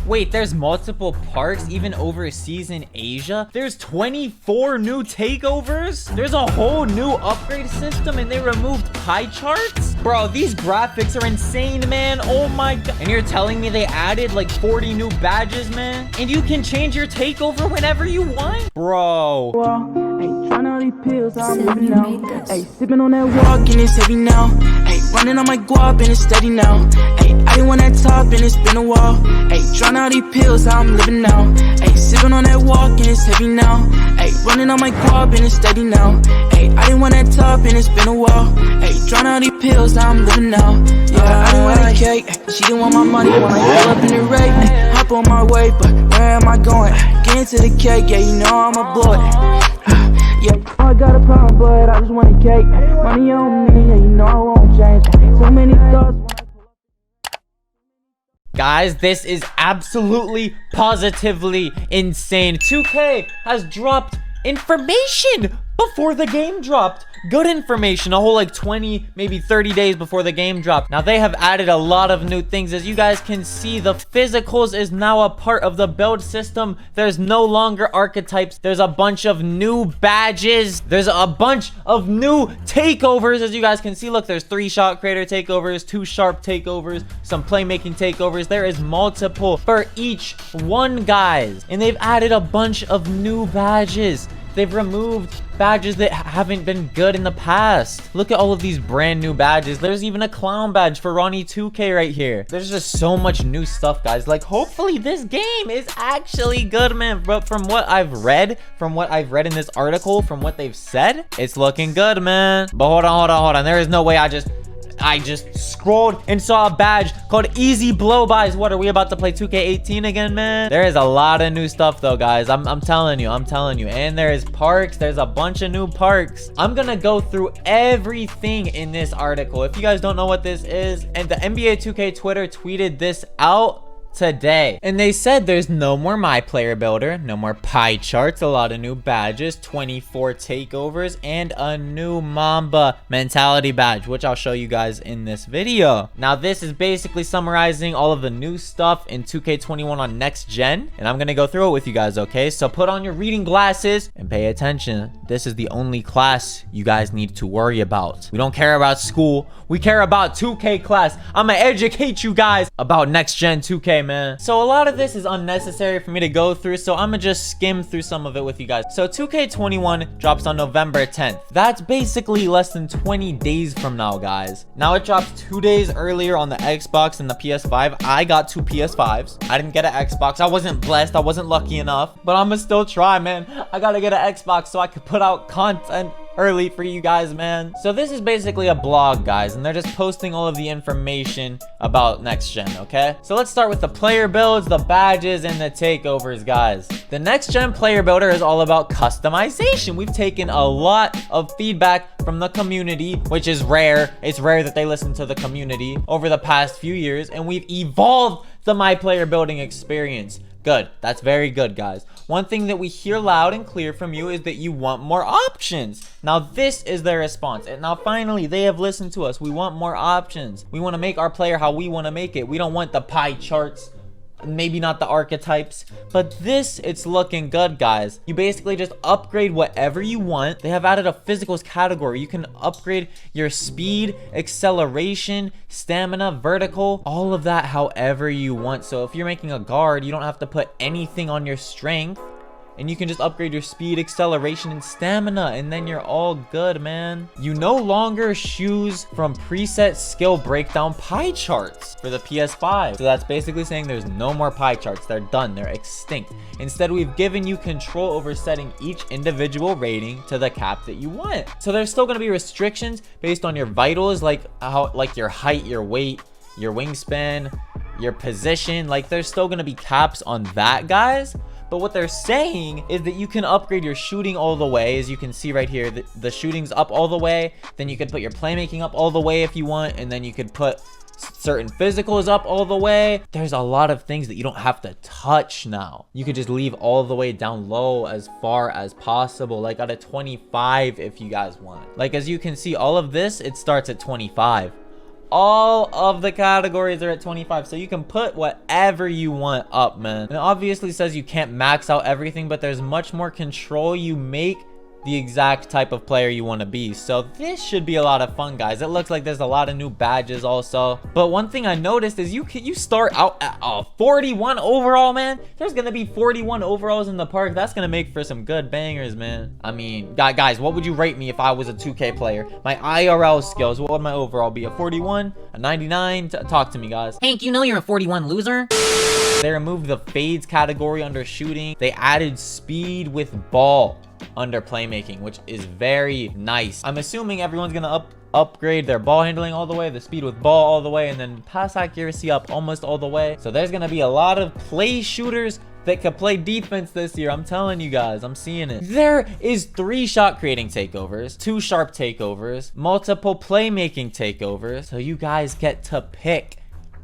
Wait, there's multiple parks even overseas in Asia? There's 24 new takeovers? There's a whole new upgrade system and they removed pie charts? Bro, these graphics are insane, man. Oh my god. And you're telling me they added like 40 new badges, man? And you can change your takeover whenever you want? Bro. Hey, trying all these pills, I'm living now. Hey, sipping on that walk and it's heavy now. Hey, running on my guap and it's steady now. Hey, I didn't want that top and it's been a while. Hey, trying all these pills, I'm living now. Hey, sipping on that walk and it's heavy now. Hey, running on my guap and it's steady now. Hey, I didn't want that top and it's been a while. Hey, trying all these pills, I'm living now. Yeah, I didn't want that cake. She didn't want my money when I pull up in the rate. Hop on my way, but where am I going? Get into the cake, yeah, you know I'ma blow it. Yeah, I got a problem, but I just want a cake. Money on me, yeah, you know I won't change. So many thoughts. Guys, this is absolutely, positively insane. 2K has dropped information before the game dropped. Good information, a whole like 20, maybe 30 days before the game dropped. Now they have added a lot of new things. As you guys can see, the physicals is now a part of the build system. There's no longer archetypes. There's a bunch of new badges. There's a bunch of new takeovers. As you guys can see, look, there's 3 shot creator takeovers, 2 sharp takeovers, some playmaking takeovers. There is multiple for each one, guys. And they've added a bunch of new badges. They've removed badges that haven't been good in the past. Look at all of these brand new badges. There's even a clown badge for Ronnie 2K right here. There's just so much new stuff, guys. Like, hopefully this game is actually good, man. But from what I've read in this article, from what they've said, it's looking good, man. But hold on. There is no way I just scrolled and saw a badge called Easy Blow-Bys. What, are we about to play 2K18 again, man? There is a lot of new stuff though, guys. I'm telling you. And there is parks. There's a bunch of new parks. I'm gonna go through everything in this article. If you guys don't know what this is, and the NBA 2K Twitter tweeted this out today, and they said there's no more MyPlayer builder, no more pie charts, a lot of new badges, 24 takeovers, and a new Mamba mentality badge, which I'll show you guys in this video. Now this is basically summarizing all of the new stuff in 2K21 on next gen, and I'm gonna go through it with you guys, okay? So put on your reading glasses and pay attention. This is the only class you guys need to worry about. We don't care about school, we care about 2K class. I'm gonna educate you guys about next gen 2K, man. So a lot of this is unnecessary for me to go through, so I'm gonna just skim through some of it with you guys. So 2K21 drops on November 10th. That's basically less than 20 days from now, guys. Now it drops 2 days earlier on the Xbox and the PS5. I got 2 PS5s. I didn't get an Xbox. I wasn't blessed. I wasn't lucky enough, but I'm gonna still try, man. I gotta get an Xbox so I could put out content early for you guys, man. So this is basically a blog, guys, and they're just posting all of the information about next gen, okay? So let's start with the player builds, the badges, and the takeovers, guys. The next gen player builder is all about customization. We've taken a lot of feedback from the community, which is rare. It's rare that they listen to the community over the past few years, and we've evolved the MyPlayer building experience. Good. That's very good, guys. One thing that we hear loud and clear from you is that you want more options. Now, this is their response. And now, finally, they have listened to us. We want more options. We want to make our player how we want to make it. We don't want the pie charts. Maybe not the archetypes, but this, it's looking good, guys. You basically just upgrade whatever you want. They have added a physicals category. You can upgrade your speed, acceleration, stamina, vertical, all of that however you want. So if you're making a guard, you don't have to put anything on your strength, and you can just upgrade your speed, acceleration, and stamina, and then you're all good, man. You no longer choose from preset skill breakdown pie charts for the PS5. So that's basically saying there's no more pie charts. They're done. They're extinct. Instead, we've given you control over setting each individual rating to the cap that you want. So there's still going to be restrictions based on your vitals, like your height, your weight, your wingspan, your position. Like, there's still going to be caps on that, guys. But what they're saying is that you can upgrade your shooting all the way. As you can see right here, the shooting's up all the way. Then you could put your playmaking up all the way if you want. And then you could put certain physicals up all the way. There's a lot of things that you don't have to touch now. You could just leave all the way down low as far as possible, like at a 25 if you guys want. Like, as you can see, all of this, it starts at 25. all of the categories are at 25, so you can put whatever you want up, man. It obviously says you can't max out everything, but there's much more control. You make the exact type of player you want to be. So this should be a lot of fun, guys. It looks like there's a lot of new badges also. But one thing I noticed is you start out at 41 overall, man. There's gonna be 41 overalls in the park. That's gonna make for some good bangers, man. I mean, guys, what would you rate me if I was a 2K player? My IRL skills, what would my overall be? A 41, a 99? Talk to me, guys. Hank, you know you're a 41 loser. They removed the fades category under shooting. They added speed with ball under playmaking, which is very nice. I'm assuming everyone's gonna upgrade their ball handling all the way, the speed with ball all the way, and then pass accuracy up almost all the way. So there's gonna be a lot of play shooters that can play defense this year. I'm telling you guys, I'm seeing it. There is 3 shot creating takeovers, 2 sharp takeovers, multiple playmaking takeovers. So you guys get to pick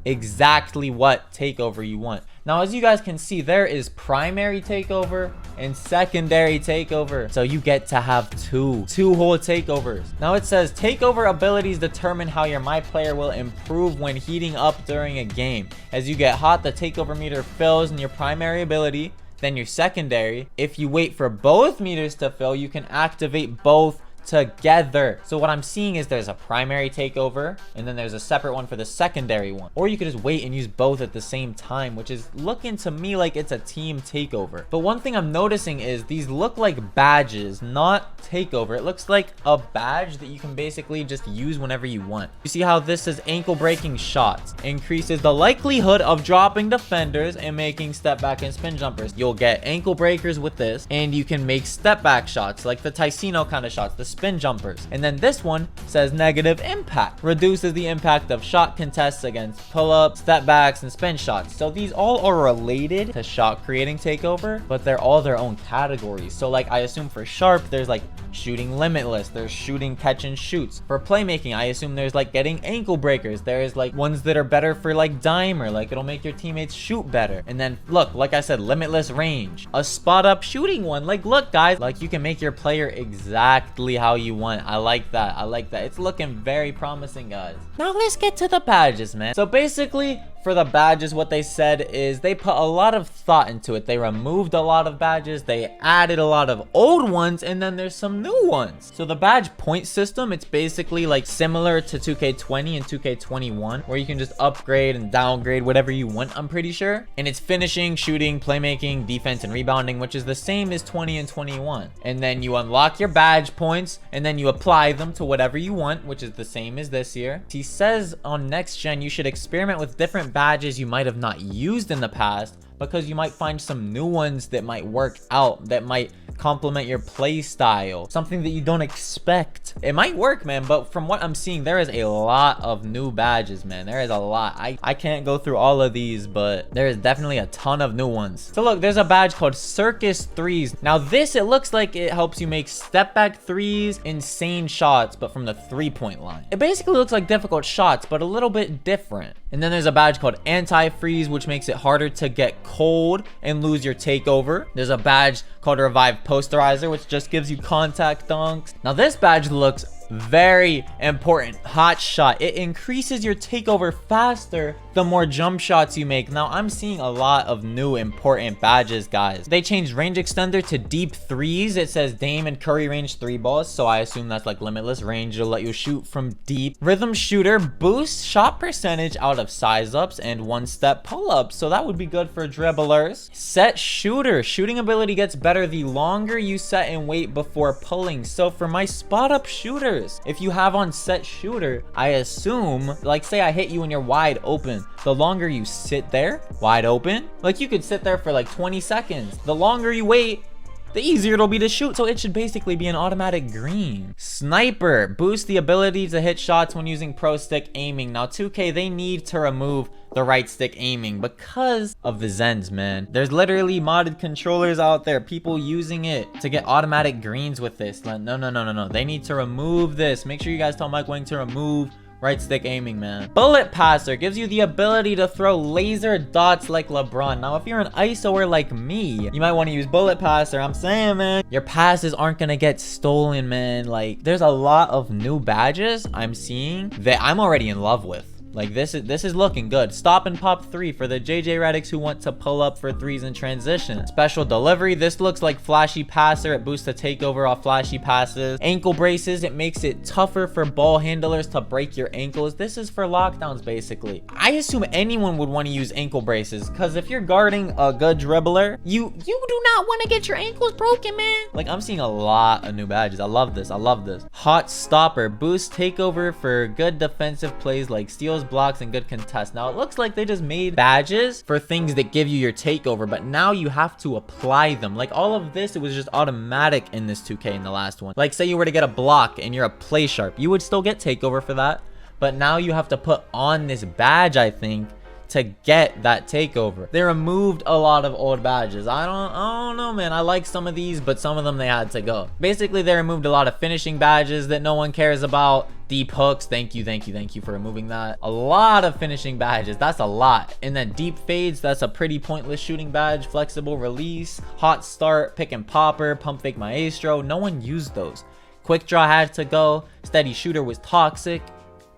exactly what takeover you want. Now, as you guys can see, there is primary takeover and secondary takeover. So you get to have two whole takeovers. Now it says takeover abilities determine how your MyPlayer will improve when heating up during a game. As you get hot, the takeover meter fills in your primary ability, then your secondary. If you wait for both meters to fill, you can activate both together. So what I'm seeing is there's a primary takeover and then there's a separate one for the secondary one, or you could just wait and use both at the same time, which is looking to me like it's a team takeover. But one thing I'm noticing is these look like badges, not takeover. It looks like a badge that you can basically just use whenever you want. You see how this is ankle breaking shots, increases the likelihood of dropping defenders and making step back and spin jumpers. You'll get ankle breakers with this, and you can make step back shots like the Ticino kind of shots, the spin jumpers. And then this one says negative impact, reduces the impact of shot contests against pull-ups, step backs, and spin shots. So these all are related to shot creating takeover, but they're all their own categories. So like I assume for sharp there's like shooting limitless, there's shooting catch and shoots. For playmaking, I assume there's like getting ankle breakers, there's like ones that are better for like dimer, like it'll make your teammates shoot better. And then look, like I said, limitless range, a spot up shooting one. Like look guys, like you can make your player exactly how you want. I like that. I like that. It's looking very promising, guys. Now let's get to the badges, man. So basically for the badges, what they said is they put a lot of thought into it. They removed a lot of badges, they added a lot of old ones, and then there's some new ones. So the badge point system, it's basically like similar to 2K20 and 2K21, where you can just upgrade and downgrade whatever you want, I'm pretty sure. And it's finishing, shooting, playmaking, defense, and rebounding, which is the same as 20 and 21. And then you unlock your badge points, and then you apply them to whatever you want, which is the same as this year. He says on next gen you should experiment with different badges you might have not used in the past, because you might find some new ones that might work out, that might complement your play style, something that you don't expect. It might work, man, but from what I'm seeing, there is a lot of new badges, man. There is a lot. I can't go through all of these, but there is definitely a ton of new ones. So look, there's a badge called Circus Threes. Now this, it looks like it helps you make step back threes, insane shots, but from the 3-point line. It basically looks like difficult shots, but a little bit different. And then there's a badge called Anti-Freeze, which makes it harder to get cold and lose your takeover. There's a badge called Revive Posterizer, which just gives you contact dunks. Now this badge looks very important. Hot shot. It increases your takeover faster the more jump shots you make. Now I'm seeing a lot of new important badges, guys. They changed range extender to deep threes. It says Dame and Curry range 3 balls, so I assume that's like limitless range. It'll let you shoot from deep. Rhythm shooter boosts shot percentage out of size ups and one-step pull-ups, so that would be good for dribblers. Set shooter. Shooting ability gets better the longer you set and wait before pulling. So for my spot up shooters, if you have on set shooter, I assume, like say I hit you and you're wide open, the longer you sit there wide open, like you could sit there for like 20 seconds, the longer you wait, the easier it'll be to shoot. So it should basically be an automatic green. Sniper boosts the ability to hit shots when using pro stick aiming. Now 2K, they need to remove the right stick aiming because of the Zens, man. There's literally modded controllers out there, people using it to get automatic greens with this. No. They need to remove this. Make sure you guys tell Mike Wang to remove Right stick aiming, man. Bullet passer gives you the ability to throw laser dots like LeBron. Now, if you're an ISOer like me, you might want to use bullet passer. I'm saying, man, your passes aren't gonna get stolen, man. Like, there's a lot of new badges I'm seeing that I'm already in love with. Like, this is looking good. Stop and pop 3 for the JJ Redick's who want to pull up for 3s in transition. Special delivery. This looks like flashy passer. It boosts the takeover off flashy passes. Ankle braces. It makes it tougher for ball handlers to break your ankles. This is for lockdowns, basically. I assume anyone would want to use ankle braces because if you're guarding a good dribbler, you do not want to get your ankles broken, man. Like, I'm seeing a lot of new badges. I love this. I love this. Hot stopper. Boost takeover for good defensive plays like steals, blocks, and good contests. Now, it looks like they just made badges for things that give you your takeover, but now you have to apply them. Like, all of this, it was just automatic in this 2K in the last one. Like, say you were to get a block and you're a play sharp, you would still get takeover for that, but now you have to put on this badge, I think, to get that takeover. They removed a lot of old badges. I don't know, man. I like some of these, but some of them they had to go. Basically, they removed a lot of finishing badges that no one cares about. Deep hooks, thank you for removing that. A lot of finishing badges, that's a lot. And then deep fades, that's a pretty pointless shooting badge. Flexible release, hot start, pick and popper, pump fake maestro. No one used those. Quick draw had to go. Steady shooter was toxic.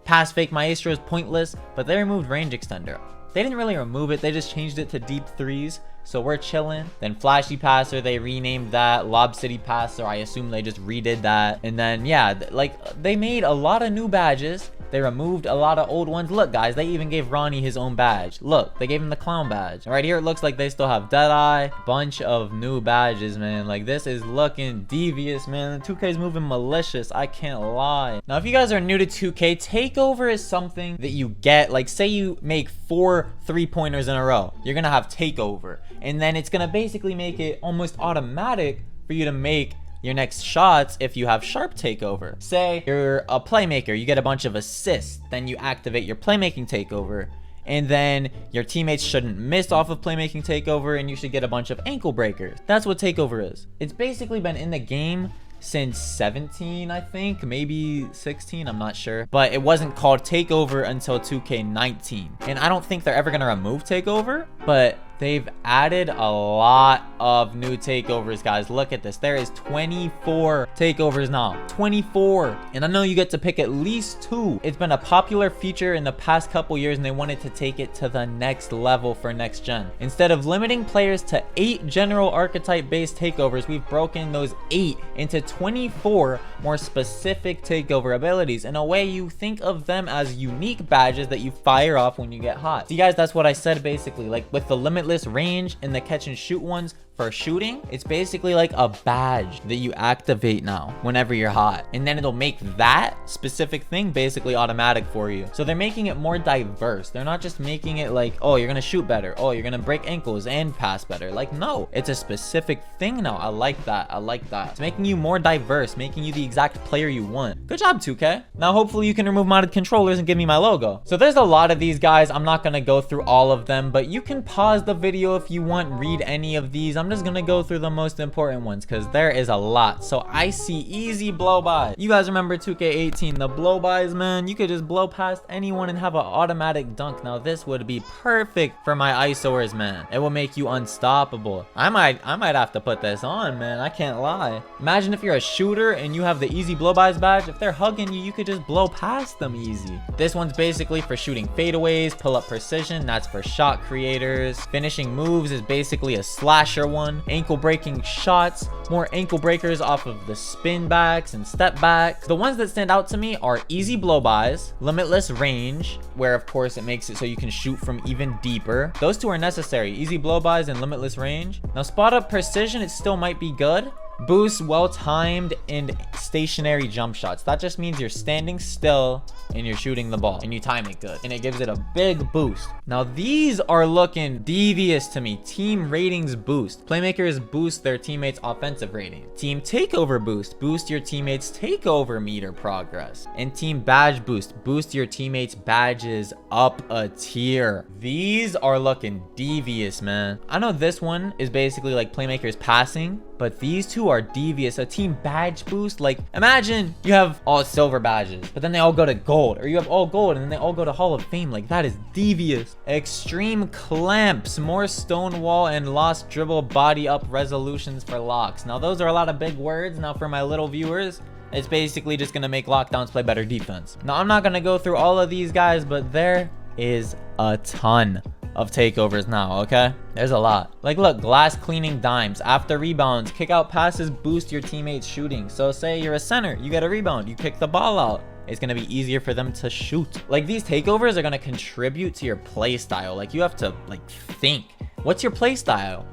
Pass fake maestro is pointless, but they removed range extender. They didn't really remove it, they just changed it to deep 3s, so we're chilling. Then flashy passer, they renamed that. Lob city passer, I assume they just redid that. And then yeah, like, they made a lot of new badges. They removed a lot of old ones. Look, guys, they even gave Ronnie his own badge. Look, they gave him the clown badge. Right here, it looks like they still have Deadeye. Bunch of new badges, man. Like, this is looking devious, man. 2K's moving malicious. I can't lie. Now, if you guys are new to 2K, takeover is something that you get. Like, say you make 4 3-pointers in a row. You're gonna have takeover. And then it's gonna basically make it almost automatic for you to make your next shots if you have sharp takeover. Say you're a playmaker, you get a bunch of assists, then you activate your playmaking takeover, and then your teammates shouldn't miss off of playmaking takeover, and you should get a bunch of ankle breakers. That's what takeover is. It's basically been in the game since 17, I think, maybe 16, I'm not sure, but it wasn't called takeover until 2K19. And I don't think they're ever gonna remove takeover, but they've added a lot of new takeovers, guys. Look at this. There is 24 takeovers now. 24. And I know you get to pick at least 2. It's been a popular feature in the past couple years, and they wanted to take it to the next level for next gen. Instead of limiting players to 8 general archetype based takeovers, we've broken those 8 into 24 more specific takeover abilities. In a way, you think of them as unique badges that you fire off when you get hot. See, guys, that's what I said basically. Like, with the limitless range and the catch and shoot ones for shooting, it's basically like a badge that you activate now whenever you're hot, and then it'll make that specific thing basically automatic for you. So they're making it more diverse. They're not just making it like, oh, you're gonna shoot better, oh, you're gonna break ankles and pass better. Like, no, it's a specific thing now. I like that. I like that. It's making you more diverse, making you the exact player you want. Good job, 2K. Now hopefully you can remove modded controllers and give me my logo. So there's a lot of these, guys. I'm not gonna go through all of them, but you can pause the video if you want, read any of these. I'm just gonna go through the most important ones because there is a lot. So I see easy blow by. You guys remember 2K18, the blow bys, man? You could just blow past anyone and have an automatic dunk. Now this would be perfect for my ISOers, man. It will make you unstoppable. I might have to put this on, man. I can't lie. Imagine if you're a shooter and you have the easy blow bys badge. If they're hugging you, you could just blow past them easy. This one's basically for shooting fadeaways, pull up precision. That's for shot creators. Finishing moves is basically a slasher one. Ankle breaking shots, more ankle breakers off of the spin backs and step backs. The ones that stand out to me are easy blow bys, limitless range, where of course it makes it so you can shoot from even deeper. Those two are necessary, easy blow bys and limitless range. Now spot up precision, it still might be good. Boost well-timed and stationary jump shots. That just means you're standing still and you're shooting the ball and you time it good, and it gives it a big boost. Now these are looking devious to me. Team ratings boost. Playmakers boost their teammates' offensive rating. Team takeover boost your teammates' takeover meter progress. And team badge boost your teammates' badges up a tier. These are looking devious, man. I know this one is basically like playmakers passing, but these two are devious. A team badge boost, like imagine you have all silver badges, but then they all go to gold, or you have all gold and then they all go to Hall of Fame. Like that is devious. Extreme clamps, more stonewall and lost dribble body up resolutions for locks. Now those are a lot of big words. Now for my little viewers, it's basically just gonna make lockdowns play better defense. Now I'm not gonna go through all of these guys, but there is a ton of takeovers now. Okay, there's a lot. Like look, glass cleaning dimes, after rebounds, kick out passes boost your teammates shooting. So say you're a center, you get a rebound, you kick the ball out, it's gonna be easier for them to shoot. Like these takeovers are gonna contribute to your play style. Like you have to like think, what's your play style?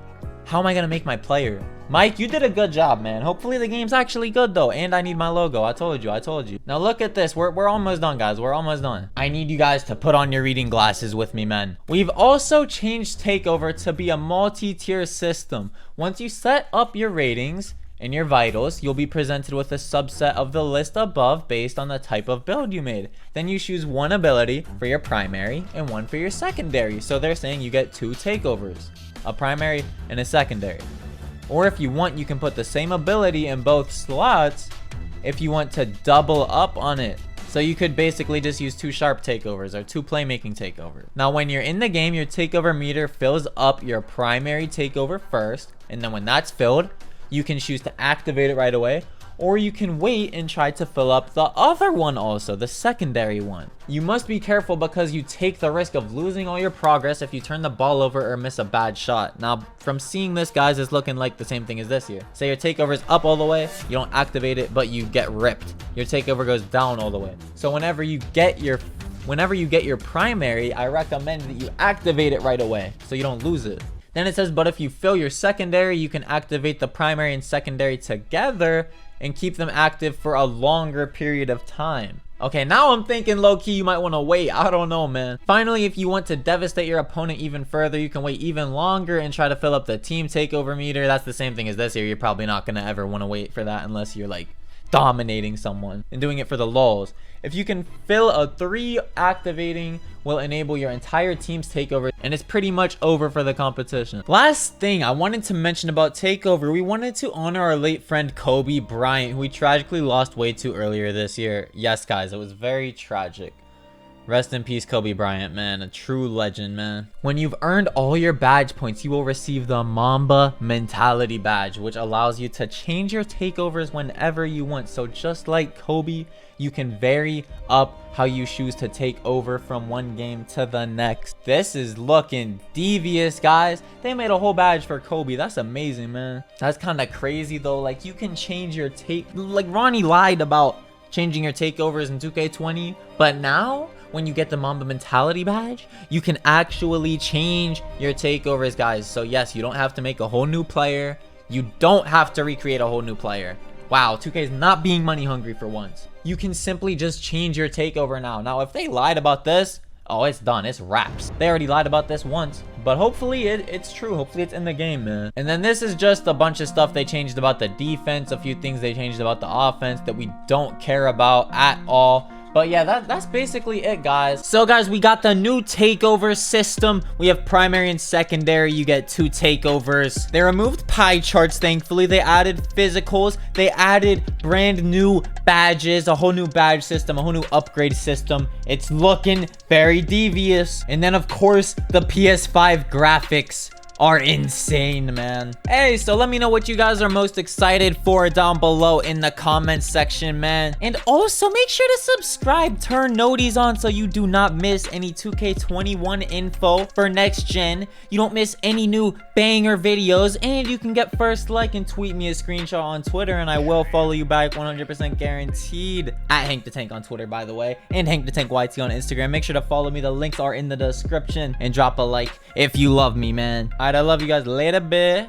How am I gonna make my player? Mike, you did a good job, man. Hopefully the game's actually good though, and I need my logo. I told you. Now look at this. We're almost done, guys. We're almost done. I need you guys to put on your reading glasses with me, man. We've also changed Takeover to be a multi-tier system. Once you set up your ratings and your vitals, you'll be presented with a subset of the list above based on the type of build you made. Then you choose one ability for your primary and one for your secondary. So they're saying you get 2 takeovers, a primary and a secondary. Or if you want, you can put the same ability in both slots if you want to double up on it. So you could basically just use 2 sharp takeovers or 2 playmaking takeovers. Now when you're in the game, your takeover meter fills up your primary takeover first, and then when that's filled, you can choose to activate it right away, or you can wait and try to fill up the other one also, the secondary one. You must be careful because you take the risk of losing all your progress if you turn the ball over or miss a bad shot. Now, from seeing this, guys, it's looking like the same thing as this here. Say your takeover is up all the way, you don't activate it, but you get ripped. Your takeover goes down all the way. So whenever you get your primary, I recommend that you activate it right away so you don't lose it. Then it says, but if you fill your secondary, you can activate the primary and secondary together and keep them active for a longer period of time. Okay, now I'm thinking low-key you might want to wait. I don't know, man. Finally, if you want to devastate your opponent even further, you can wait even longer and try to fill up the team takeover meter. That's the same thing as this here. You're probably not going to ever want to wait for that unless you're like dominating someone and doing it for the lulz. If you can fill a 3, activating will enable your entire team's takeover, and it's pretty much over for the competition. Last thing I wanted to mention about Takeover, we wanted to honor our late friend Kobe Bryant, who we tragically lost way too earlier this year. Yes, guys, it was very tragic. Rest in peace, Kobe Bryant, man. A true legend, man. When you've earned all your badge points, you will receive the Mamba mentality badge, which allows you to change your takeovers whenever you want. So just like Kobe, you can vary up how you choose to take over from one game to the next. This is looking devious, guys. They made a whole badge for Kobe. That's amazing, man. That's kind of crazy, though. Like, you can change your take. Like, Ronnie lied about changing your takeovers in 2K20, but now when you get the Mamba mentality badge, you can actually change your takeovers, guys. So yes, you don't have to make a whole new player. You don't have to recreate a whole new player. Wow, 2K is not being money hungry for once. You can simply just change your takeover now. Now, if they lied about this, oh, it's done. It's wraps. They already lied about this once, but hopefully it's true. Hopefully it's in the game, man. And then this is just a bunch of stuff they changed about the defense, a few things they changed about the offense that we don't care about at all. But yeah, that's basically it, guys. So guys, we got the new takeover system. We have primary and secondary. You get 2 takeovers. They removed pie charts, thankfully. They added physicals. They added brand new badges, a whole new badge system, a whole new upgrade system. It's looking very devious. And then of course, the PS5 graphics are insane, man. Hey, so let me know what you guys are most excited for down below in the comments section, man. And also make sure to subscribe, turn noties on so you do not miss any 2K21 info for next gen. You don't miss any new banger videos, and you can get first like and tweet me a screenshot on Twitter, and I will follow you back 100% guaranteed. At HankDaTank on Twitter, by the way, and HankDaTankYT on Instagram. Make sure to follow me. The links are in the description, and drop a like if you love me, man. I love you guys. Later, bit.